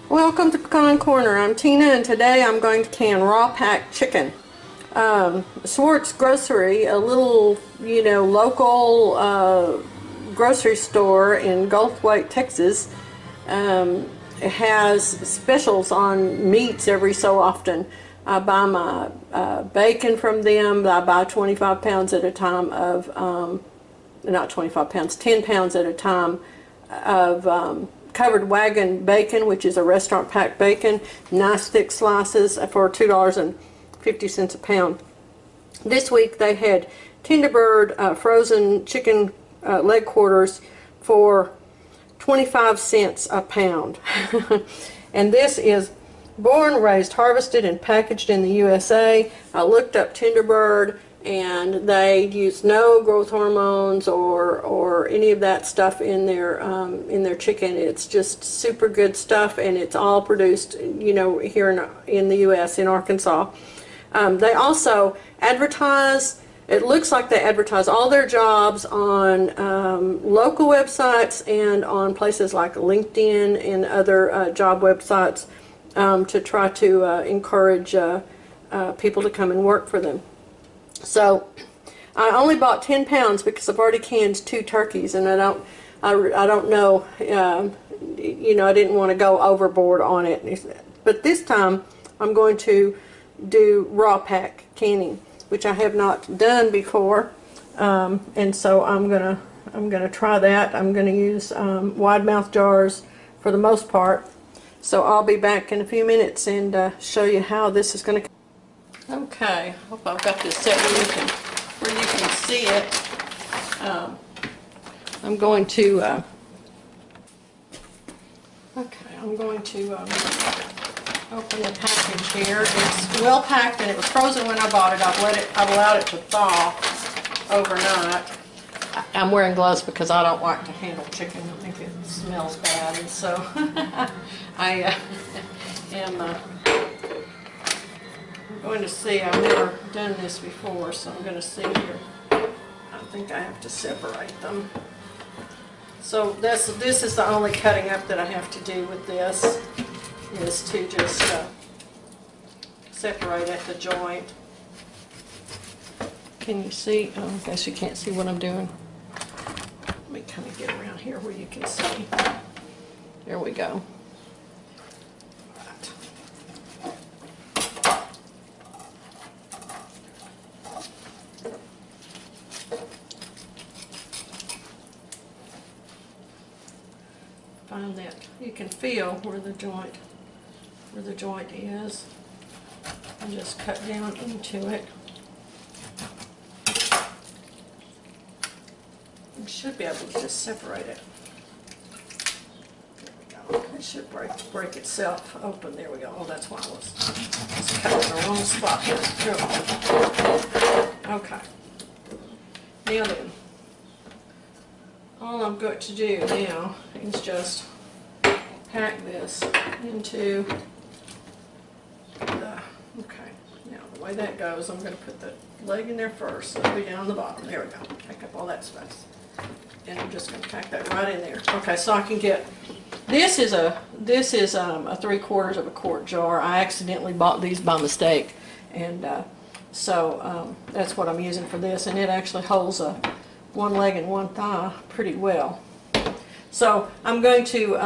Welcome to Pecan Corner. I'm Tina, and today I'm going to can raw pack chicken. Swartz Grocery, a little, local grocery store in Gulfway, Texas, has specials on meats every so often. I buy my bacon from them. I buy 25 pounds at a time of, not 25 pounds, 10 pounds at a time of covered wagon bacon, which is a restaurant packed bacon, nice thick slices for $2.50 a pound. This week they had Tenderbird frozen chicken leg quarters for 25 cents a pound. And this is born, raised, harvested, and packaged in the USA. I looked up Tenderbird, and they use no growth hormones or any of that stuff in their chicken. It's just super good stuff, and it's all produced, here in the U.S. in Arkansas. They also advertise. It looks like they advertise all their jobs on local websites and on places like LinkedIn and other job websites to try to encourage people to come and work for them. So I only bought 10 pounds because I've already canned 2 turkeys, and I don't know, I didn't want to go overboard on it. But this time I'm going to do raw pack canning, which I have not done before, and so I'm gonna try that. I'm gonna use wide mouth jars for the most part. So I'll be back in a few minutes and show you how this is going to. Okay, I hope I've got this set where you can see it. I'm going to open the package here. It's well packed, and it was frozen when I bought it. I've allowed it to thaw overnight. I'm wearing gloves because I don't like to handle chicken. I think it smells bad, and so I am going to see. I've never done this before, so I'm going to see here. I think I have to separate them. So this is the only cutting up that I have to do with this, is to just separate at the joint. Can you see? Oh, I guess you can't see what I'm doing. Let me kind of get around here where you can see. There we go. Find that you can feel where the joint is, and just cut down into it. You should be able to just separate it. There we go. It should break itself open. There we go. Oh, that's why I was cutting in the wrong spot here. There we go. Okay. Now then, all I'm going to do now is just pack this into the, okay, now the way that goes, I'm going to put the leg in there first, so it'll be down the bottom. There we go. Take up all that space. And I'm just going to pack that right in there. Okay, so I can get, this is a 3/4 of a quart jar. I accidentally bought these by mistake, and so that's what I'm using for this, and it actually holds one leg and one thigh pretty well. So I'm going to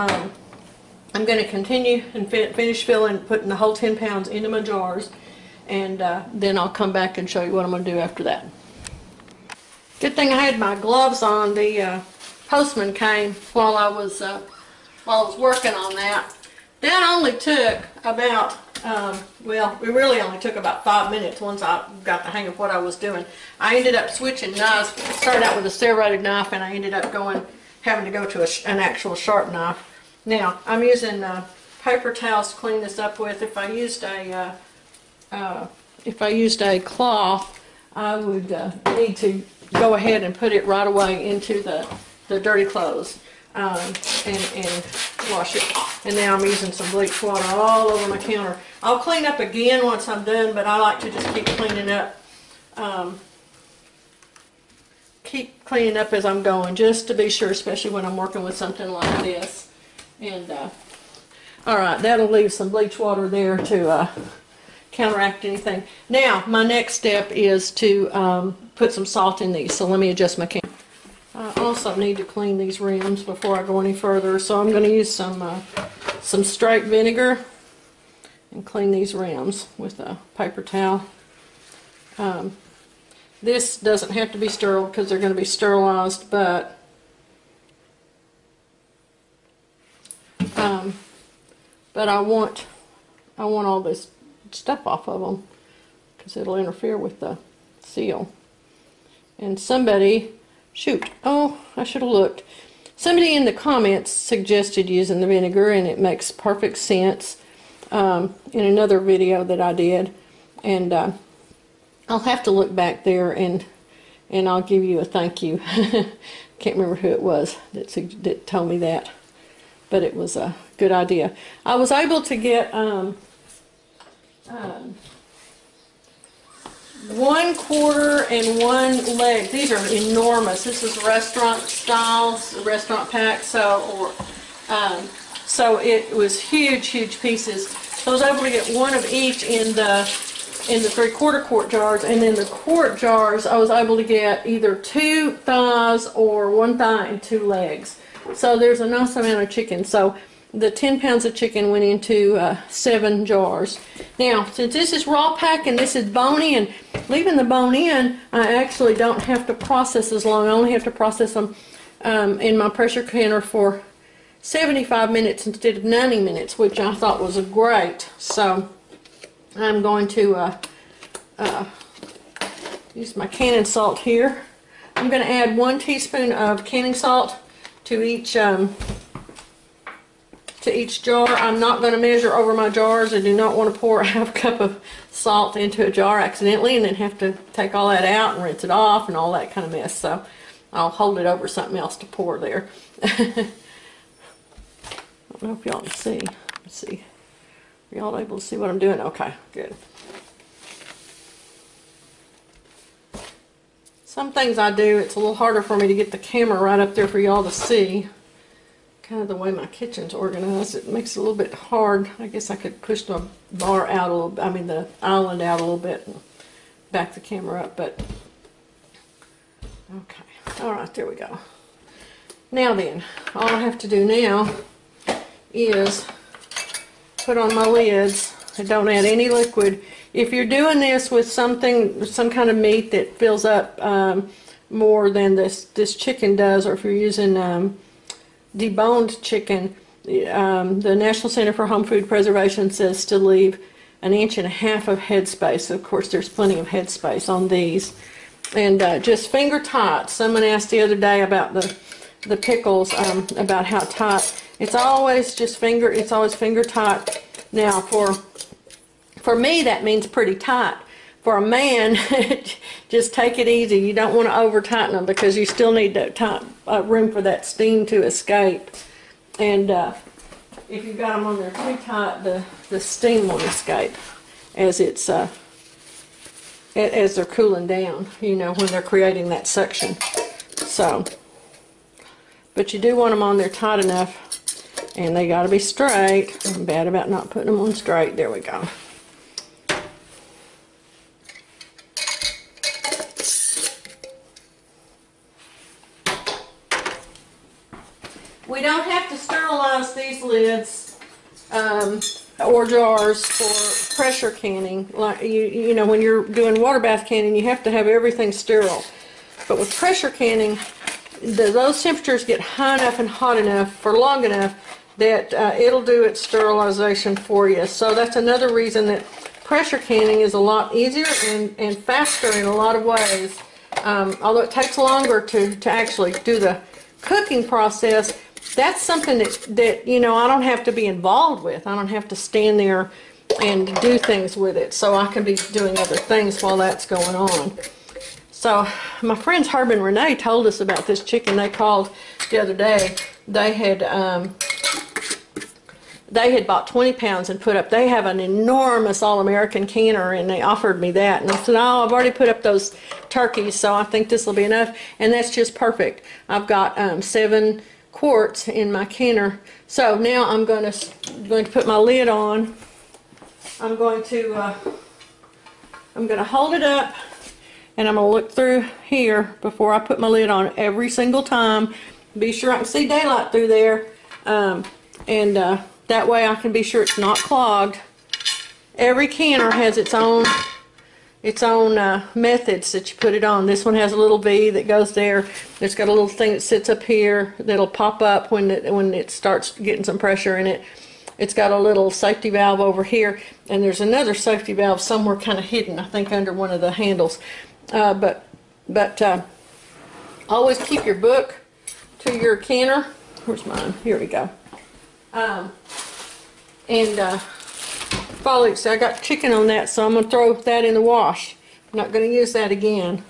continue and finish putting the whole 10 pounds into my jars, and then I'll come back and show you what I'm going to do after that. Good thing I had my gloves on. The postman came while I was working on that. That only took about well, it really only took about 5 minutes once I got the hang of what I was doing. I ended up switching knives. Started out with a serrated knife, and I ended up having to go to an actual sharp knife. Now I'm using paper towels to clean this up with. If I used a cloth, I would need to go ahead and put it right away into the dirty clothes and wash it. And now I'm using some bleach water all over my counter. I'll clean up again once I'm done, but I like to just keep cleaning up as I'm going, just to be sure, especially when I'm working with something like this. And All right, that'll leave some bleach water there to counteract anything. Now, my next step is to put some salt in these. So let me adjust my camera. I also need to clean these rims before I go any further. So I'm going to use some straight vinegar and clean these rims with a paper towel. This doesn't have to be sterile because they're going to be sterilized, but I want all this stuff off of them because it'll interfere with the seal. And somebody, I should have looked. Somebody in the comments suggested using the vinegar, and it makes perfect sense in another video that I did. And I'll have to look back there and I'll give you a thank you. Can't remember who it was that told me that, but it was a good idea. I was able to get 1/4 and 1 leg. These are enormous. This is restaurant styles, restaurant pack. So it was huge pieces. So I was able to get one of each in the 3/4 quart jars, and then the quart jars I was able to get either 2 thighs or 1 thigh and 2 legs. So there's a nice amount of chicken. So the 10 pounds of chicken went into 7 jars. Now, since this is raw pack and this is bone in, leaving the bone in, I actually don't have to process as long. I only have to process them in my pressure canner for 75 minutes instead of 90 minutes, which I thought was great. So I'm going to use my canning salt here. I'm going to add 1 teaspoon of canning salt to each jar. I'm not going to measure over my jars. I do not want to pour a half cup of salt into a jar accidentally and then have to take all that out and rinse it off and all that kind of mess. So I'll hold it over something else to pour there. I don't know if y'all can see. Let's see. Are y'all able to see what I'm doing? Okay, good. Some things I do, it's a little harder for me to get the camera right up there for y'all to see. Kind of the way my kitchen's organized, it makes it a little bit hard. I guess I could push the bar out a little bit, the island out a little bit and back the camera up, but okay. All right, there we go. Now then, all I have to do now is put on my lids. I don't add any liquid. If you're doing this with some kind of meat that fills up more than this chicken does, or if you're using deboned chicken, the National Center for Home Food Preservation says to leave 1.5 inches of head space. Of course, there's plenty of head space on these. And just finger tight. Someone asked the other day about the pickles, about how tight. It's always finger tight. Now, for me, that means pretty tight. For a man, just take it easy. You don't want to over tighten them because you still need that room for that steam to escape. And if you've got them on there too tight, the steam won't escape as it's as they're cooling down. You know, when they're creating that suction. So, but you do want them on there tight enough, and they got to be straight. I'm bad about not putting them on straight. There we go. We don't have to sterilize these lids or jars for pressure canning. Like you know, when you're doing water bath canning, you have to have everything sterile. But with pressure canning, those temperatures get high enough and hot enough for long enough that it'll do its sterilization for you. So that's another reason that pressure canning is a lot easier and faster in a lot of ways. Although it takes longer to actually do the cooking process, that's something that you know, I don't have to be involved with. I don't have to stand there and do things with it. So I can be doing other things while that's going on. So my friends Herb and Renee told us about this chicken they called the other day. They had bought 20 pounds and put up, they have an enormous All-American canner, and they offered me that. And I said, oh, I've already put up those turkeys, so I think this will be enough. And that's just perfect. I've got 7 quarts in my canner. So now I'm going to put my lid on. I'm going to hold it up, and I'm going to look through here before I put my lid on every single time. Be sure I can see daylight through there, that way I can be sure it's not clogged. Every canner has its own methods that you put it on. This one has a little V that goes there. It's got a little thing that sits up here that'll pop up when it starts getting some pressure in it. It's got a little safety valve over here, and there's another safety valve somewhere kind of hidden, I think under one of the handles. But always keep your book to your canner. Where's mine? Here we go. Follow. So I got chicken on that, so I'm going to throw that in the wash. I'm not going to use that again.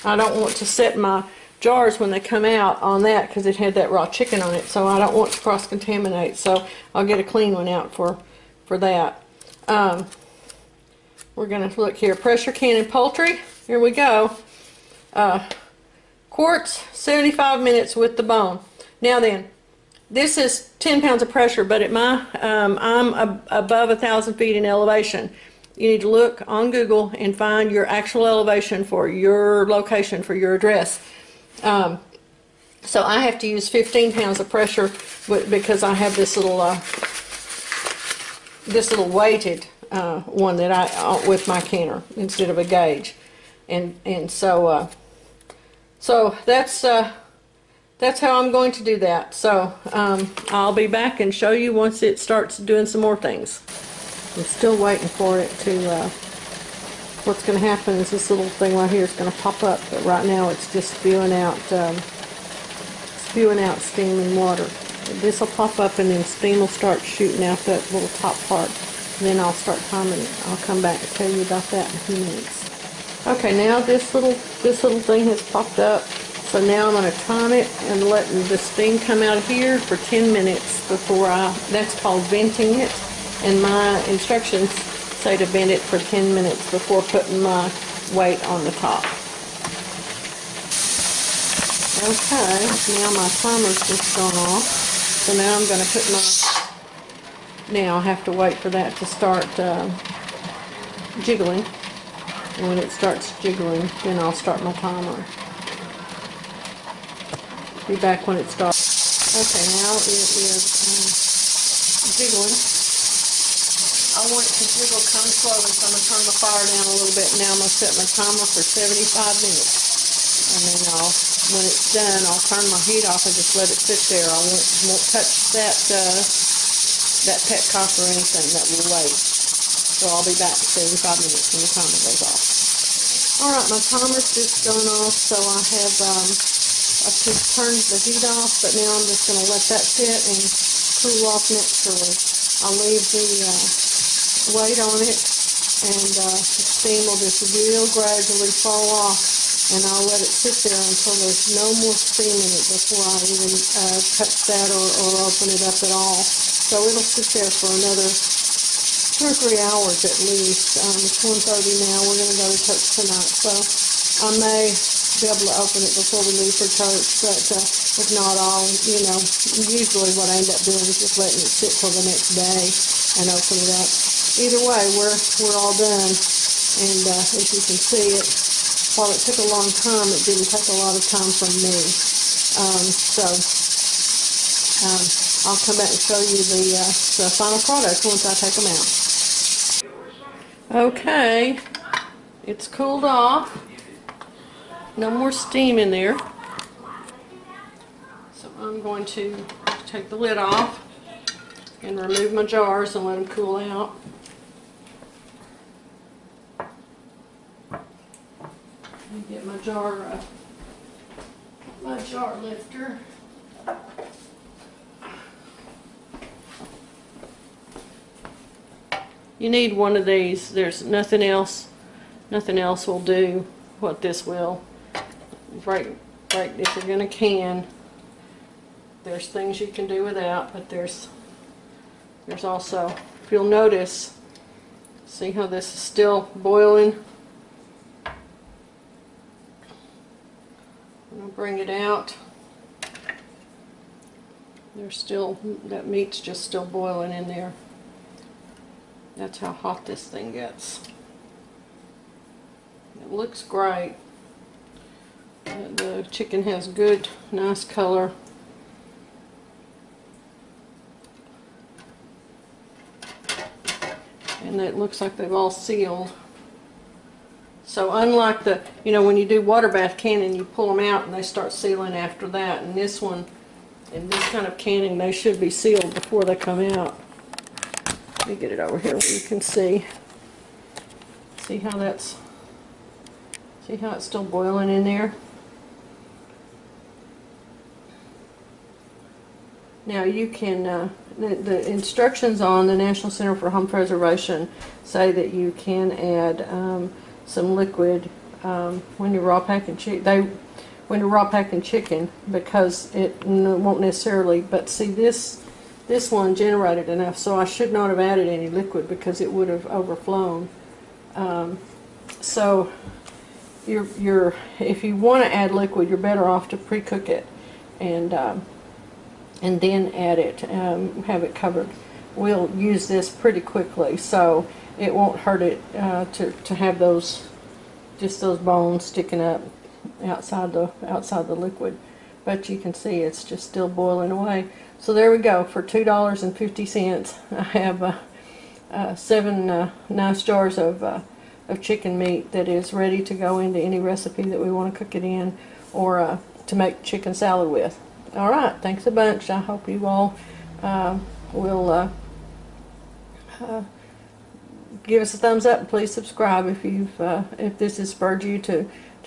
I don't want to set my jars when they come out on that because it had that raw chicken on it, so I don't want to cross-contaminate, so I'll get a clean one out for that. We're going to look here. Pressure canning poultry. Here we go. Quarts, 75 minutes with the bone. Now then, this is 10 pounds of pressure, but at I'm above 1,000 feet in elevation. You need to look on Google and find your actual elevation for your location, for your address. So I have to use 15 pounds of pressure because I have this little weighted one that I with my canner instead of a gauge, and so that's how I'm going to do that. So I'll be back and show you once it starts doing some more things. I'm still waiting for it to, what's going to happen is this little thing right here is going to pop up, but right now it's just spewing out steam and water. This will pop up and then steam will start shooting out that little top part. And then I'll start timing it. I'll come back and tell you about that in a few minutes. Okay, now this little thing has popped up. So now I'm going to time it and let the steam come out of here for 10 minutes before that's called venting it. And my instructions say to vent it for 10 minutes before putting my weight on the top. Okay, now my timer's just gone off. So now I'm going to put now I have to wait for that to start jiggling. And when it starts jiggling, then I'll start my timer. Be back when it starts. Okay, now it is jiggling. I want it to jiggle kind of slowly, so I'm going to turn the fire down a little bit. Now I'm going to set my timer for 75 minutes. And then when it's done, I'll turn my heat off and just let it sit there. I won't touch that petcock or anything. That will wait. So I'll be back in 75 minutes when the timer goes off. Alright, my timer's just gone off, so I've just turned the heat off, but now I'm just going to let that sit and cool off naturally. I'll leave the weight on it, and the steam will just real gradually fall off, and I'll let it sit there until there's no more steam in it before I even touch that or open it up at all. So it'll sit there for another 2 or 3 hours at least. It's 1:30 now. We're going to go to church tonight, so I may be able to open it before we leave for church, but if not, usually what I end up doing is just letting it sit till the next day and open it up. Either way, we're all done, and as you can see, while it took a long time, it didn't take a lot of time from me. I'll come back and show you the final product once I take them out. Okay, it's cooled off. No more steam in there. So I'm going to take the lid off and remove my jars and let them cool out. Let me get my jar lifter. You need one of these. There's nothing else will do what this will. Right, if you're going to can, there's things you can do without, but there's also, if you'll notice, see how this is still boiling? I'll bring it out. There's still, that meat's just still boiling in there. That's how hot this thing gets. It looks great. The chicken has good, nice color. And it looks like they've all sealed. So unlike the, you know, when you do water bath canning, you pull them out and they start sealing after that. And this one, in this kind of canning, they should be sealed before they come out. Let me get it over here where you can see. See how that's, see how it's still boiling in there? Now you can, the instructions on the National Center for Home Preservation say that you can add some liquid when you're raw packing chicken. When you're raw packing chicken, because it won't necessarily. But see, this one generated enough, so I should not have added any liquid because it would have overflown. So if you want to add liquid, you're better off to pre-cook it and then add it, have it covered. We'll use this pretty quickly, so it won't hurt it to have those, just those bones sticking up outside the liquid. But you can see it's just still boiling away. So there we go. For $2.50, I have 7 nice jars of chicken meat that is ready to go into any recipe that we want to cook it in, or to make chicken salad with. All right, thanks a bunch. I hope you all will give us a thumbs up, and please subscribe if this has spurred you to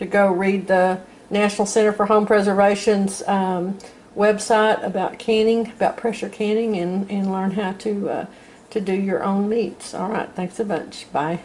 go read the National Center for Home Preservation's website about canning, about pressure canning, and learn how to do your own meats. All right, thanks a bunch. Bye.